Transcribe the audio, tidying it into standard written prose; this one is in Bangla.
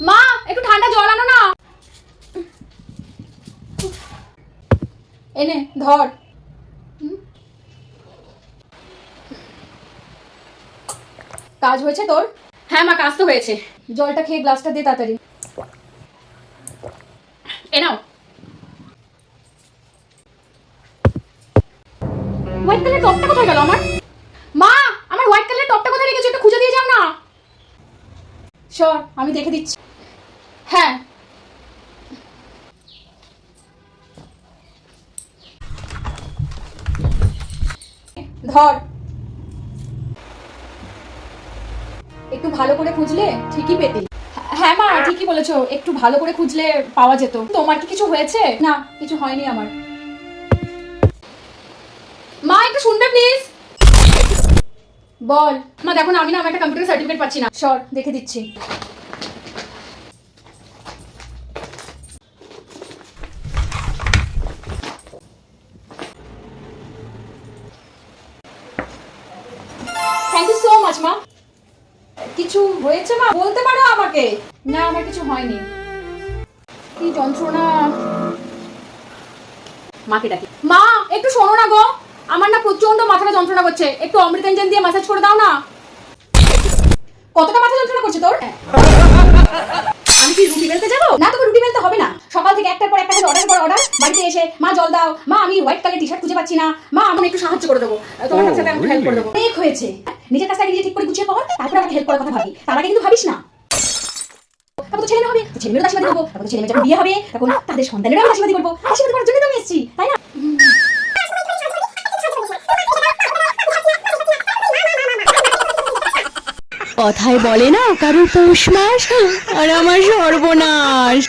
মা একটু ঠান্ডা জল আনো না। এনে ধর। কাজ হয়েছে তোর? হ্যাঁ মা, কাজ তো হয়েছে। জলটা খেয়ে গ্লাসটা দে তাড়াতাড়ি। এ নাও। হোয়াইট কালার টপটা কোথায় গেল আমার? মা আমার হোয়াইট কালার টপটা কোথায় রেখেছো, একটু খুঁজে দিয়ে যাও না। সর, আমি দেখে দিচ্ছি। হ্যাঁ ধর। একটু ভালো করে খুঁজলে ঠিকই পেতে। হ্যাঁ মা ঠিকই বলেছো, একটু ভালো করে খুঁজলে পাওয়া যেত। তোমার কি কিছু হয়েছে? না কিছু হয়নি আমার। মা একটু শুনবে প্লিজ। বল। মা দেখো না, আমি না আমার একটা কম্পিউটার সার্টিফিকেট পাচ্ছি না। সর দেখে দিচ্ছি। থ্যাংক ইউ সো মাচ মা। কিছু হয়েছে মা? বলতে পারো আমাকে। না আমার কিছু হয়নি। কি যন্ত্রণা। মাকে ডাকি। মা একটু শোনো না গো, আমার না প্রচন্ড মাথাটা যন্ত্রণা করছে, একটু অমৃতাঞ্জন দিয়ে ম্যাসাজ করে দাও না। কতটা মাথা যন্ত্রণা করছে তোর? আমি কি রুটি বেলতে যাবো? না তোকে রুটি বেলতে হবে না। সকাল থেকে একটার পর একটা অর্ডার পর অর্ডার, বাড়িতে এসে মা জল দাও, মা আমি হোয়াইট কালার টি শার্ট খুঁজে পাচ্ছি না, মা আমি একটু সাহায্য করে দেবো, তোমার কাছে আমি হেল্প করে দেবো। অনেক হয়েছে, নিজের কাজটাকে নিজে ঠিক করে গুছিয়ে কর, তারপর আমাকে হেল্প করার কথা ভাবি। তার আগে কিন্তু ভাবিস না। তারপর তো ছেলে মেয়ে হবে, ছেলে মেয়ের আশীর্বাদ করবো, তারপর ছেলে মেয়ে যখন বিয়ে হবে তখন তাদের সন্তানেরও আমি আশীর্বাদ করবো। আশীর্বাদ করার জন্য তো আমি এসেছি, তাই না? কথায় বলে না কারোর পৌষ মাস আর আমার সর্বনাশ।